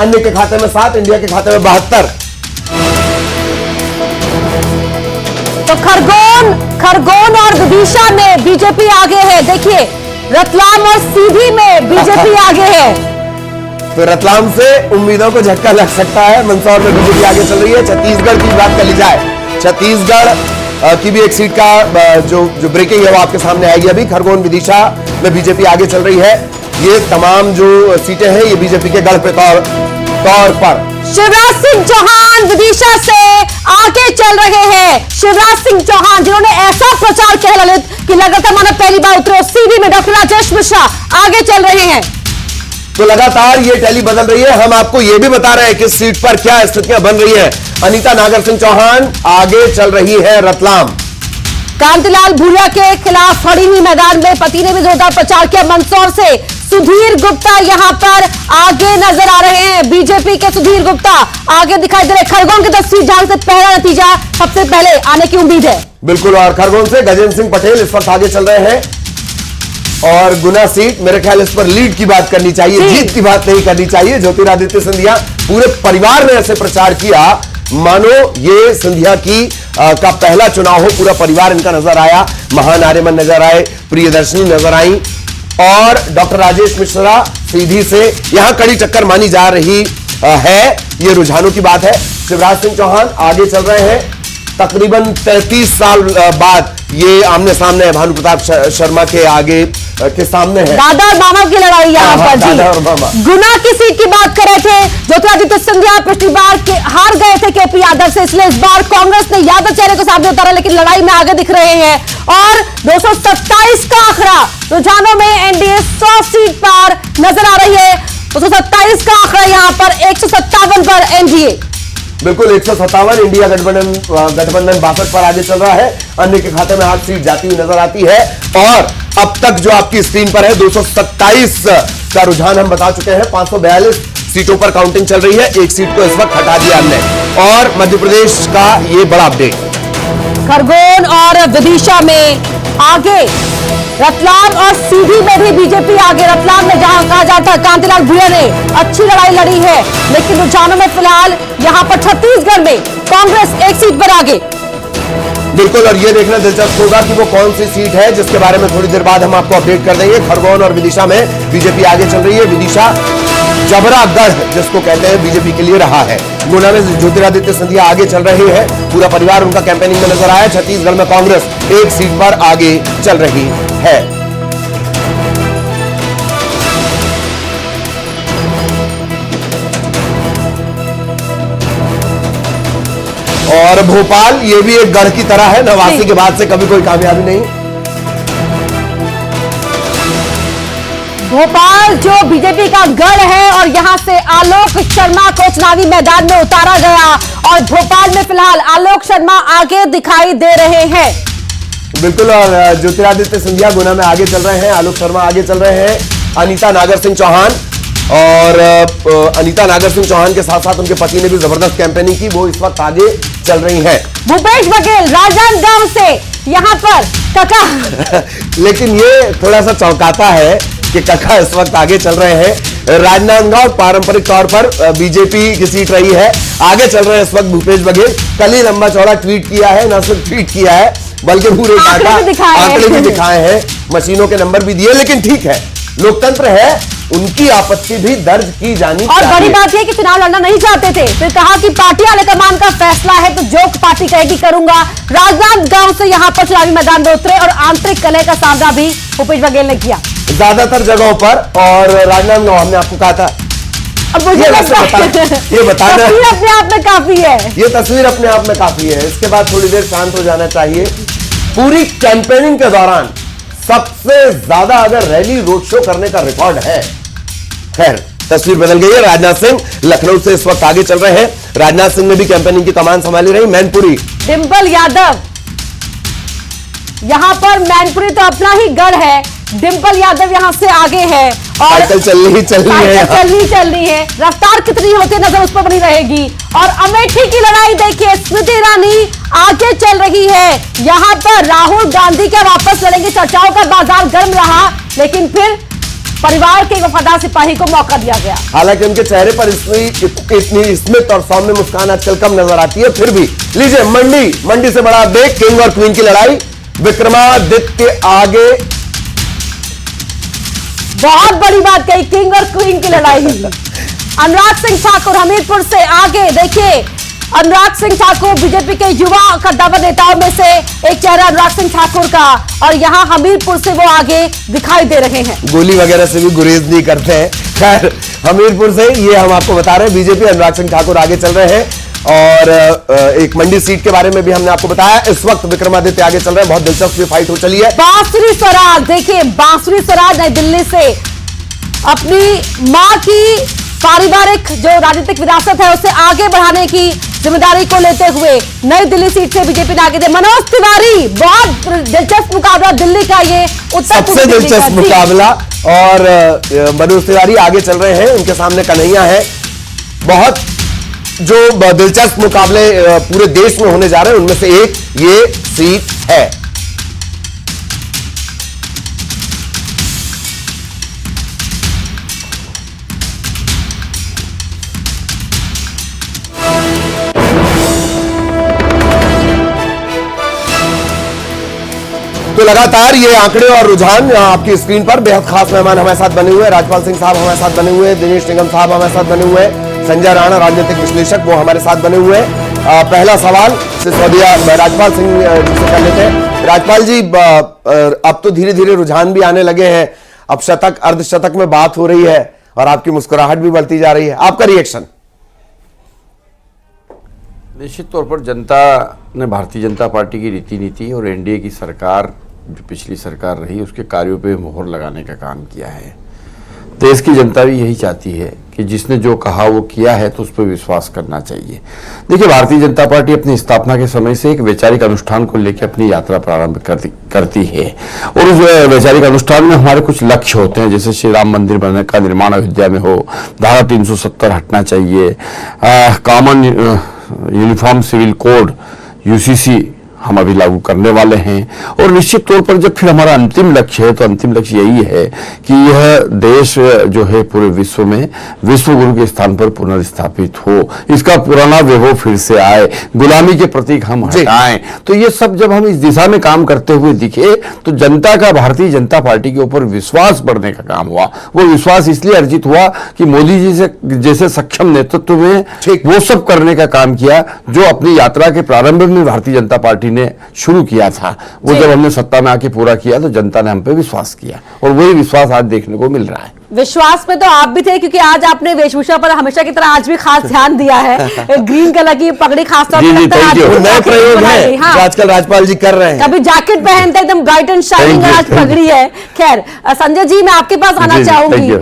अन्य के खाते में 7, इंडिया के खाते में 72। तो खरगोन और विदिशा में बीजेपी आगे है। देखिए रतलाम और सीधी में बीजेपी आगे है। तो रतलाम से उम्मीदों को झटका लग सकता है। मंदसौर में बीजेपी आगे चल रही है। छत्तीसगढ़ की बात कर ली जाए, छत्तीसगढ़ की भी एक सीट का जो ब्रेकिंग है वो आपके सामने आएगी। अभी खरगोन विदिशा में बीजेपी आगे चल रही है। ये तमाम जो सीटें हैं ये बीजेपी के गढ़ पे तौर पर। शिवराज सिंह चौहान विदिशा से आगे चल रहे हैं। शिवराज सिंह चौहान जिन्होंने ऐसा प्रचार किया ललित कि लग रहा था मानो पहली बार उतरे। सीधी में डॉक्टर राजेश मिश्रा आगे चल रहे हैं। तो लगातार ये टैली बदल रही है। हम आपको ये भी बता रहे हैं कि सीट पर क्या स्थितियां बन रही है। अनीता नागर सिंह चौहान आगे चल रही है रतलाम। कांतिलाल भूरिया के खिलाफ खड़ी हुई मैदान में पति ने भी जोरदार प्रचार किया। मंदसौर से सुधीर गुप्ता यहां पर आगे नजर आ रहे हैं। बीजेपी के सुधीर गुप्ता आगे दिखाई दे रहे। खरगोन की 10 सीट जहां से पहला नतीजा सबसे पहले आने की उम्मीद है। बिल्कुल, और खरगोन से गजेंद्र सिंह पटेल इस वक्त आगे चल रहे हैं। और गुना सीट मेरे ख्याल इस पर लीड की बात करनी चाहिए, जीत की बात नहीं करनी चाहिए। ज्योतिरादित्य सिंधिया पूरे परिवार ने ऐसे प्रचार किया मानो ये सिंधिया की का पहला चुनाव हो। पूरा परिवार इनका नजर आया। महान आर्यमन नजर आए, प्रियदर्शनी नजर आई और डॉक्टर राजेश मिश्रा सीधी से यहां कड़ी टक्कर मानी जा रही है। ये रुझानों की बात है। शिवराज सिंह चौहान आगे चल रहे हैं। तकरीबन 33 साल बाद ये आमने सामने है। भानु प्रताप शर्मा के आगे के सामने है। दादा और मामा की लड़ाई यहाँ पर जी। दादा और मामा। गुना की सीट की बात कर रहे थे। ज्योतिरादित्य सिंधिया पिछली बार हार गए थे केपी यादव से, इसलिए इस बार कांग्रेस ने यादव चेहरे को सामने उतारा, लेकिन लड़ाई में आगे दिख रहे हैं। और 227 का आंकड़ा रुझानों में एनडीए 100 सीट पर नजर आ रही है। 227 का आंकड़ा यहाँ पर 157 पर एनडीए। बिल्कुल 157 इंडिया गठबंधन 62 पर आगे चल रहा है। अन्य के खाते में 8 सीट जाती हुई नजर आती है। और अब तक जो आपकी स्क्रीन पर है 227 का रुझान हम बता चुके हैं। 542 सीटों पर काउंटिंग चल रही है। एक सीट को इस वक्त हटा दिया हमने। और मध्य प्रदेश का ये बड़ा अपडेट, खरगोन और विदिशा में आगे, रतलाम और सीधी में भी बीजेपी आगे। रतलाम में जहां कहा जाता है कांतिलाल भूरिया ने अच्छी लड़ाई लड़ी है, लेकिन रुझानों में फिलहाल यहां पर छत्तीसगढ़ में कांग्रेस एक सीट पर आगे। बिल्कुल, और ये देखना दिलचस्प होगा कि वो कौन सी सीट है जिसके बारे में थोड़ी देर बाद हम आपको अपडेट कर देंगे। खरगोन और विदिशा में बीजेपी आगे चल रही है। विदिशा जबरागढ़ जिसको कहते हैं बीजेपी के लिए रहा है। गुना में ज्योतिरादित्य सिंधिया आगे चल रहे हैं। पूरा परिवार उनका कैंपेनिंग में नजर आया। छत्तीसगढ़ में कांग्रेस एक सीट पर आगे चल रही है। और भोपाल ये भी एक गढ़ की तरह है। 89 के बाद से कभी कोई कामयाबी नहीं। भोपाल जो बीजेपी का गढ़ है और यहां से आलोक शर्मा को चुनावी मैदान में उतारा गया और भोपाल में फिलहाल आलोक शर्मा आगे दिखाई दे रहे हैं। बिल्कुल, और ज्योतिरादित्य सिंधिया गुना में आगे चल रहे हैं। आलोक शर्मा आगे चल रहे हैं। अनीता नागर सिंह चौहान और अनीता नागर सिंह चौहान के साथ साथ उनके पति ने भी जबरदस्त कैंपेनिंग की, वो इस वक्त आगे चल रही हैं। भूपेश बघेल राजनांदगांव से यहाँ पर कका लेकिन ये थोड़ा सा चौंकाता है कि कका इस वक्त आगे चल रहे हैं। राजनांदगांव पारंपरिक तौर पर बीजेपी की सीट रही है। आगे चल रहे हैं इस वक्त भूपेश बघेल। कल ही लंबा चौड़ा ट्वीट किया है, न सिर्फ ट्वीट किया है बल्कि पूरे आंकड़े भी दिखाए हैं, मशीनों के नंबर भी दिए। लेकिन ठीक है, लोकतंत्र है, उनकी आपत्ति भी दर्ज की जानी चाहिए। और बड़ी बात यह कि चुनाव लड़ना नहीं चाहते थे, फिर कहा कि पार्टी हाईकमान का फैसला है तो जो पार्टी कहेगी करूंगा। राजनांदगांव से यहां पर चुनावी मैदान में उतरे और आंतरिक कलह का सामना भी भूपेश बघेल ने किया ज्यादातर जगहों पर। और राजनांदगांव हमने आपको कहा था, अब मुझे ये बताना अपने आप में काफी है। ये तस्वीर अपने आप में काफी है। इसके बाद थोड़ी देर शांत हो जाना चाहिए। पूरी कैंपेनिंग के दौरान सबसे ज्यादा अगर रैली रोड शो करने का रिकॉर्ड है। खैर, तस्वीर बदल गई है। राजनाथ सिंह लखनऊ से इस वक्त आगे चल रहे हैं। राजनाथ सिंह ने भी कैंपेनिंग की कमान संभाली रही। मैनपुरी डिंपल यादव यहां पर, मैनपुरी तो अपना ही गढ़ है। डिंपल यादव यहां से आगे है और साइकिल चल रही है। रफ्तार कितनी होती है नजर उस पर बनी रहेगी। और अमेठी की लड़ाई देखिए, स्मृति ईरानी आगे चल रही है। यहां पर राहुल गांधी क्या वापस लड़ेंगे। चर्चाओं का बाजार गर्म रहा, लेकिन फिर परिवार के वफादार सिपाही को मौका दिया गया। हालांकि उनके चेहरे पर इतनी स्मित और सौम्य मुस्कान आजकल कम नजर आती है, फिर भी लीजिए मंडी से बड़ा अपडेट, किंग और क्वीन की लड़ाई, विक्रमादित्य आगे। बहुत बड़ी बात कही, किंग और क्वीन की लड़ाई। अनुराग सिंह ठाकुर हमीरपुर से आगे, देखिए अनुराग सिंह ठाकुर बीजेपी के युवा कद्दावर नेताओं में से एक चेहरा अनुराग सिंह ठाकुर का, और यहां हमीरपुर से वो आगे दिखाई दे रहे हैं। गोली वगैरह से भी गुरेज नहीं करते हैं। खैर हमीरपुर से ये हम आपको बता रहे हैं, बीजेपी अनुराग सिंह ठाकुर आगे चल रहे हैं। और एक मंडी सीट के बारे में भी हमने आपको बताया, इस वक्त विक्रमादित्य आगे चल रहे हैं। बहुत दिलचस्प फाइट हो चली है। बांसुरी स्वराज, देखिए बांसुरी स्वराज नई दिल्ली से अपनी मां की पारिवारिक जो राजनीतिक विरासत है उसे आगे बढ़ाने की जिम्मेदारी को लेते हुए नई दिल्ली सीट से बीजेपी ने आगे दे। मनोज तिवारी, बहुत दिलचस्प मुकाबला दिल्ली का, ये उत्तर सबसे दिलचस्प मुकाबला, और मनोज तिवारी आगे चल रहे हैं, उनके सामने कन्हैया है। बहुत जो दिलचस्प मुकाबले पूरे देश में होने जा रहे हैं उनमें से एक ये सीट है। तो लगातार ये आंकड़े और रुझान आपकी स्क्रीन पर, बेहद खास मेहमान हमारे साथ बने हुए हैं, राजपाल सिंह साहब हमारे साथ बने हुए हैं, दिनेश निगम साहब हमारे साथ बने हुए हैं, संजय राणा राजनीतिक विश्लेषक वो हमारे साथ बने हुए हैं। पहला सवाल सिसोदिया राजपाल सिंह जी से कर लेते हैं। राजपाल जी, अब तो धीरे धीरे रुझान भी आने लगे हैं, अब शतक अर्धशतक में बात हो रही है और आपकी मुस्कुराहट भी बढ़ती जा रही है, आपका रिएक्शन? निश्चित तौर पर जनता ने भारतीय जनता पार्टी की रीति नीति और एनडीए की सरकार, जो पिछली सरकार रही, उसके कार्यों पे मोहर लगाने का काम किया है। देश की जनता भी यही चाहती है कि जिसने जो कहा वो किया है, तो उस पर विश्वास करना चाहिए। देखिए, भारतीय जनता पार्टी अपनी स्थापना के समय से एक वैचारिक अनुष्ठान को लेकर अपनी यात्रा प्रारंभ करती है, और उस वैचारिक अनुष्ठान में हमारे कुछ लक्ष्य होते हैं, जैसे श्री राम मंदिर बनने का निर्माण अयोध्या में हो, धारा 370 हटना चाहिए, common uniform civil code UCC हम अभी लागू करने वाले हैं, और निश्चित तौर पर जब फिर हमारा अंतिम लक्ष्य है, तो अंतिम लक्ष्य यही है कि यह देश जो है पूरे विश्व में विश्व गुरु के स्थान पर पुनर्स्थापित हो, इसका पुराना वैभव फिर से आए, गुलामी के प्रतीक हम हटाएं। तो ये सब जब हम इस दिशा में काम करते हुए दिखे, तो जनता का भारतीय जनता पार्टी के ऊपर विश्वास बढ़ने का काम हुआ। वो विश्वास इसलिए अर्जित हुआ कि मोदी जी से जैसे सक्षम नेतृत्व में वो सब करने का काम किया जो अपनी यात्रा के प्रारंभ में भारतीय जनता पार्टी ने शुरू किया था। वो जब हमने सत्ता में आके पूरा किया, तो जनता ने हम पे विश्वास किया, और वही विश्वास आज देखने को मिल रहा है। विश्वास में तो आप भी थे, क्योंकि आज आपने वेशभूषा पर हमेशा की तरह आज भी खास ध्यान दिया है। ग्रीन कलर की पगड़ी खास तौर पर नए प्रयोग है जो आजकल राजपाल जी कर रहे हैं। कभी जैकेट पहनते एकदम ब्राइट एंड शाइनिंग, आज पगड़ी है। खैर संजय जी, मैं आपके पास आना चाहूंगी।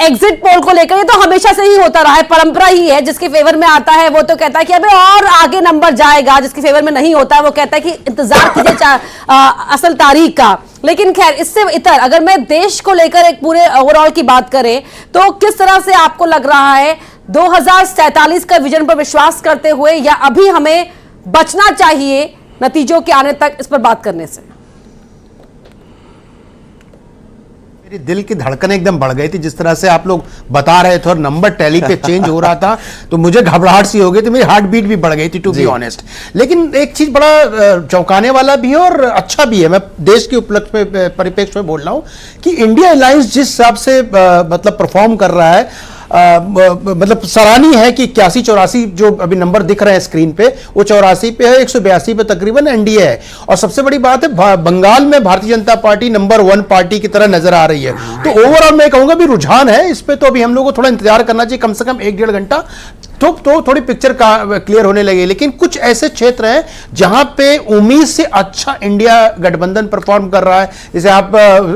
एग्जिट पोल को लेकर ये तो हमेशा से ही होता रहा है, परंपरा ही है। जिसके फेवर में आता है वो तो कहता है कि अबे और आगे नंबर जाएगा, जिसके फेवर में नहीं होता है वो कहता है कि इंतजार कीजिए असल तारीख का। लेकिन खैर, इससे इतर अगर मैं देश को लेकर एक पूरे ओवरऑल की बात करें, तो किस तरह से आपको लग रहा है 2047 का विजन पर विश्वास करते हुए, या अभी हमें बचना चाहिए नतीजों के आने तक इस पर बात करने से? मेरी दिल की धड़कन एकदम बढ़ गई थी जिस तरह से आप लोग बता रहे थे, और नंबर टैली पे चेंज हो रहा था, तो मुझे घबराहट सी हो गई थी, मेरी हार्ट बीट भी बढ़ गई थी, टू बी ऑनेस्ट। लेकिन एक चीज बड़ा चौंकाने वाला भी है और अच्छा भी है, मैं देश के उपलक्ष्य पे परिप्रेक्ष्य में बोल रहा हूं कि इंडिया अलायंस जिस हिसाब से मतलब परफॉर्म कर रहा है, मतलब सराहनीय है कि 81-84 जो अभी नंबर दिख रहे हैं स्क्रीन पे, वो 84 पे है, 182 पे तकरीबन एनडीए है। और सबसे बड़ी बात है, बंगाल में Bharatiya Janata party number 1 party की तरह नजर आ रही है। तो ओवरऑल मैं कहूंगा भी रुझान है, इस पे तो अभी हम लोग को थोड़ा इंतजार करना चाहिए, कम से कम 1-1.5 घंटा, तो थोड़ी पिक्चर का क्लियर होने लगी। लेकिन कुछ ऐसे क्षेत्र हैं जहां पे उम्मीद से अच्छा इंडिया गठबंधन परफॉर्म कर रहा है, जैसे आप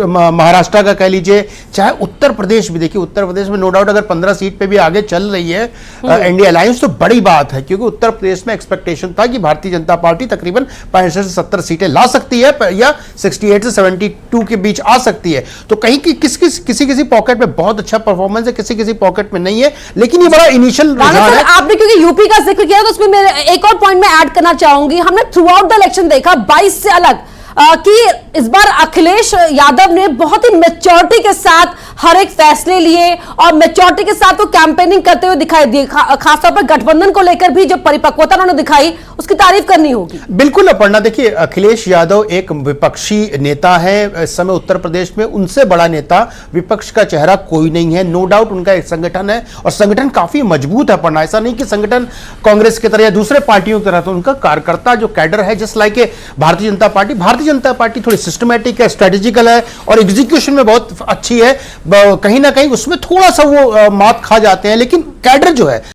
महाराष्ट्र का कह लीजिए, चाहे उत्तर प्रदेश भी देखिए, उत्तर प्रदेश में नो डाउट अगर 15 सीट पे भी आगे चल रही है इंडिया अलायंस, तो बड़ी बात है, क्योंकि उत्तर प्रदेश में एक्सपेक्टेशन था कि भारतीय जनता पार्टी तकरीबन 65 से 70 सीटें ला सकती है, या 68 से 72 के बीच आ सकती है। तो कहीं की किसी पॉकेट में बहुत अच्छा परफॉर्मेंस है, किसी पॉकेट में नहीं है, लेकिन ये बड़ा इनिशियल आपने क्योंकि यूपी का जिक्र किया, तो उसमें मैं एक और पॉइंट में ऐड करना चाहूंगी। हमने थ्रू आउट द इलेक्शन देखा 22 से अलग कि इस बार अखिलेश यादव ने बहुत ही मैच्योरिटी के साथ हर एक फैसले लिए और मेच्योरिटी के साथ वो कैंपेनिंग करते हुए दिखाई दिए। खासतौर पर गठबंधन को लेकर भी जो परिपक्वता उन्होंने दिखाई उसकी तारीफ करनी होगी। बिल्कुल अपर्णा, देखिए अखिलेश यादव एक विपक्षी नेता है इस समय उत्तर प्रदेश में, उनसे बड़ा नेता विपक्ष का चेहरा कोई नहीं है। नो डाउट उनका एक संगठन है और संगठन काफी मजबूत है अपर्णा, ऐसा नहीं कि संगठन कांग्रेस की तरह या दूसरे पार्टियों की तरह, तो उनका कार्यकर्ता जो कैडर है just like Bharatiya Janata party थोड़ी सिस्टमैटिक है, स्ट्रेटेजिकल है और एग्जीक्यूशन में बहुत अच्छी है। कहीं ना कहीं उसमें थोड़ा सा वो मात खा जाते हैं, लेकिन कैडर जो है